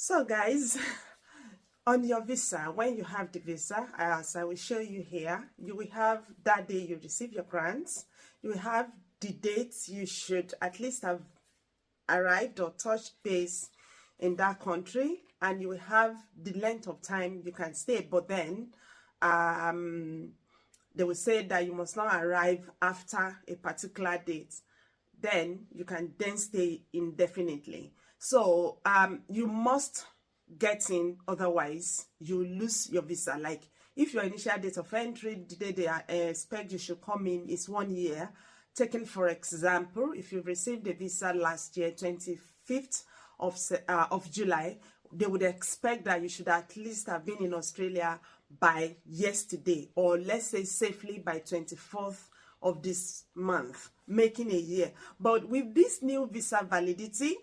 So guys, on your visa, when you have the visa, as I will show you here, you will have that day you receive your grants. You will have the dates you should at least have arrived or touched base in that country, and you will have the length of time you can stay. But then they will say that you must not arrive after a particular date. Then you can then stay indefinitely. So you must get in, otherwise you lose your visa. Like if your initial date of entry, the day they expect you should come in, is 1 year. Taken for example, if you received the visa last year, 25th of July, they would expect that you should at least have been in Australia by yesterday, or let's say safely by 24th of this month, making a year. But with this new visa validity,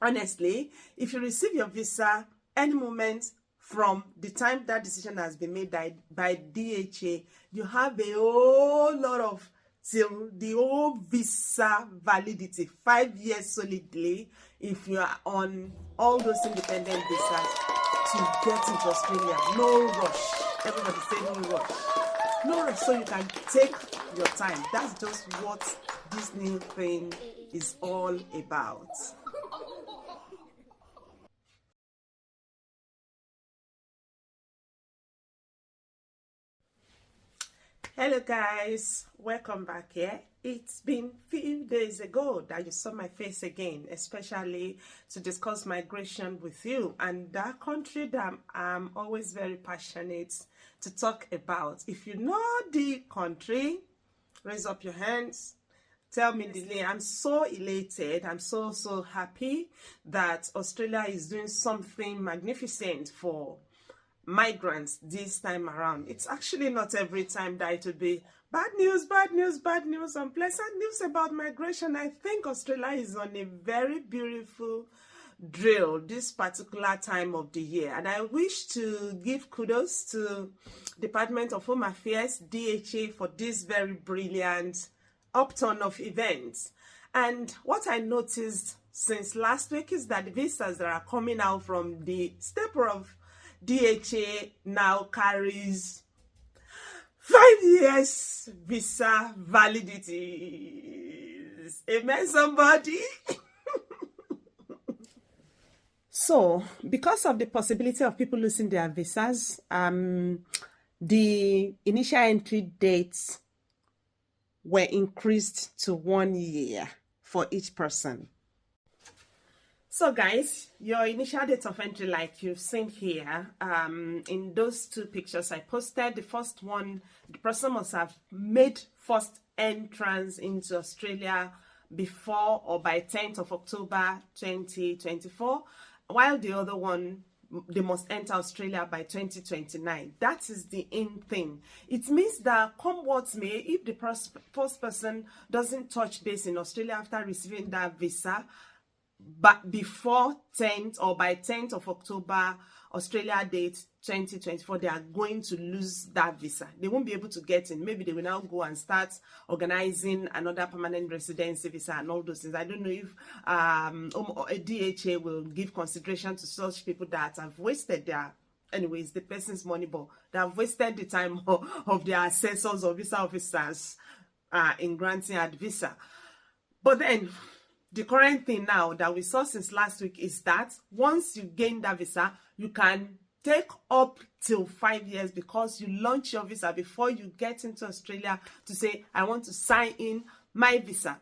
honestly, if you receive your visa any moment from the time that decision has been made by DHA, you have a whole lot of till the whole visa validity, 5 years solidly, if you are on all those independent visas to get into Australia. No rush. Everybody say no rush. No rush, so you can take your time. That's just what this new thing is all about. Hello guys, welcome back here. It's been few days ago that you saw my face again, especially to discuss migration with you, and that country that I'm always very passionate to talk about. If you know the country, raise up your hands. Tell me the name. I'm so elated. I'm so happy that Australia is doing something magnificent for migrants this time around. It's actually not every time that it will be bad news, unpleasant news about migration. I think Australia is on a very beautiful drill this particular time of the year, and I wish to give kudos to Department of Home Affairs, DHA, for this very brilliant upturn of events. And what I noticed since last week is that the visas that are coming out from the stepper of DHA now carries 5 years visa validity. Amen, somebody. So, because of the possibility of people losing their visas, the initial entry dates were increased to 1 year for each person. So guys, your initial date of entry, like you've seen here, in those two pictures I posted, the first one, the person must have made first entrance into Australia before or by 10th of October 2024, while the other one, they must enter Australia by 2029. That is the in thing. It means that come what may, if the first person doesn't touch base in Australia after receiving that visa, but before 10th or by 10th of October, Australia date 2024, they are going to lose that visa. They won't be able to get in. Maybe they will now go and start organizing another permanent residency visa and all those things. I don't know if a DHA will give consideration to such people that have wasted their, anyways, the person's money, but they have wasted the time of their assessors or visa officers in granting a visa. But then, the current thing now that we saw since last week is that once you gain that visa, you can take up till 5 years, because you launch your visa before you get into Australia to say, I want to sign in my visa.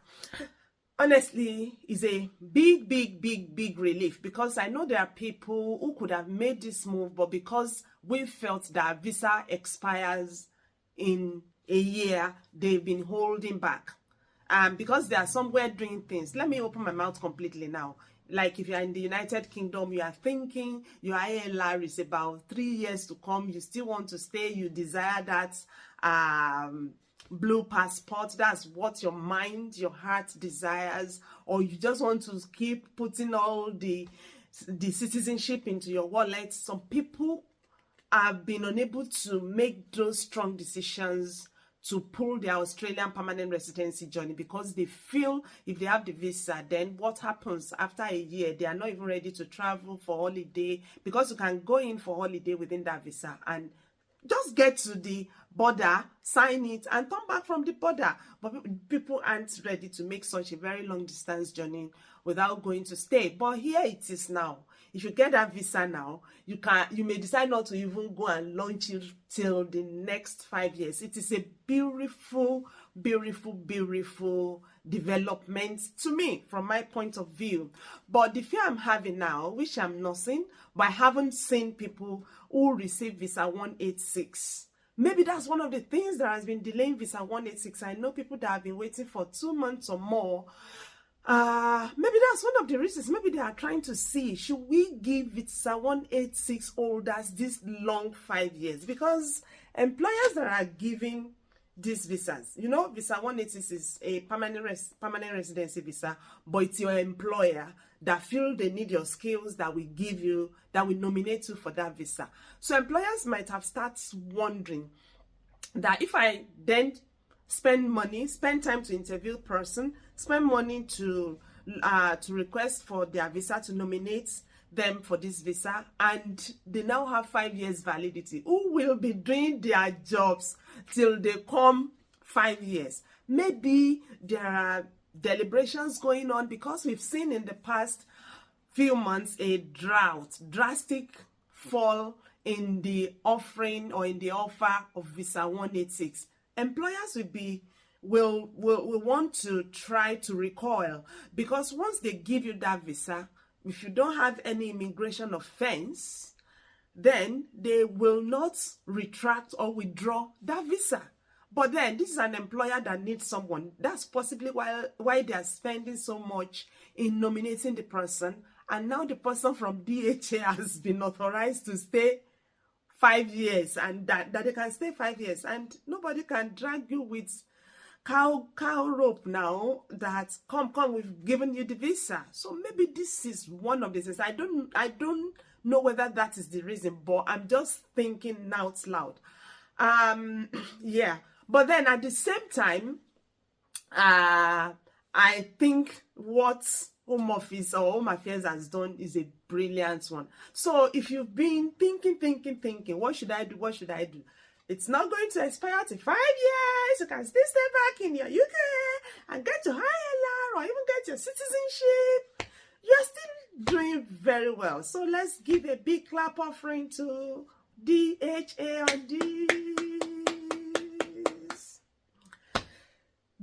Honestly, it's a big relief, because I know there are people who could have made this move, but because we felt that visa expires in a year, they've been holding back. Because they are somewhere doing things. Let me open my mouth completely now. Like if you're in the United Kingdom, you are thinking your ILR is about 3 years to come, you still want to stay, you desire that blue passport, that's what your mind, your heart desires, or you just want to keep putting all the citizenship into your wallet. Some people have been unable to make those strong decisions to pull their Australian permanent residency journey, because they feel if they have the visa, then what happens after a year? They are not even ready to travel for holiday, because you can go in for holiday within that visa and just get to the border, sign it, and come back from the border. But people aren't ready to make such a very long distance journey without going to stay. But here it is now. If you get that visa now, you may decide not to even go and launch it till the next 5 years. It is a beautiful, beautiful, beautiful development to me, from my point of view. But the fear I'm having now, which I'm not seeing, but I haven't seen people who receive visa 186. Maybe that's one of the things that has been delaying visa 186. I know people that have been waiting for 2 months or more. Maybe that's one of the reasons. Maybe they are trying to see, should we give visa 186 holders this long 5 years? Because employers that are giving these visas, you know, visa 186 is a permanent residency visa, but it's your employer that feel they need your skills, that we give you, that we nominate you for that visa. So employers might have started wondering that if I then spend time to interview person, spend money to request for their visa, to nominate them for this visa, and they now have 5 years validity, who will be doing their jobs till they come 5 years? Maybe there are deliberations going on, because we've seen in the past few months a drastic fall in the offering or in the offer of visa 186. Employers will want to try to recoil, because once they give you that visa, if you don't have any immigration offense, then they will not retract or withdraw that visa. But then this is an employer that needs someone. That's possibly why they are spending so much in nominating the person. And now the person from DHA has been authorized to stay 5 years, and that they can stay 5 years, and nobody can drag you with cow rope now that come, we've given you the visa. So maybe this is one of the things. I don't know whether that is the reason, but I'm just thinking out loud. Yeah. But then at the same time, I think what Home Office or Home Affairs has done is a brilliant one. So if you've been thinking, what should I do? It's not going to expire to 5 years. You can still stay back in your UK and get your ILR or even get your citizenship. You're still doing very well. So let's give a big clap offering to DHA on this.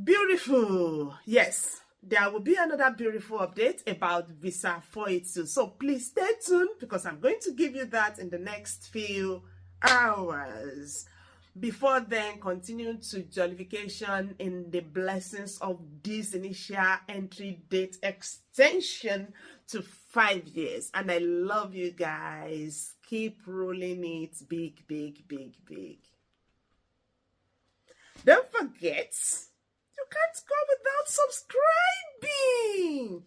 Beautiful. Yes, there will be another beautiful update about visa 482. So please stay tuned, because I'm going to give you that in the next few hours. Before then, continue to jollification in the blessings of this initial entry date extension to 5 years. And I love you guys. Keep rolling it big, big, big, big. Don't forget, you can't go without subscribing.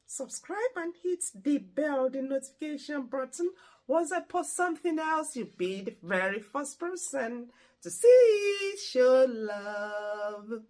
Subscribe and hit the bell, the notification button. Once I post something else, you'll be the very first person to see it. Show love.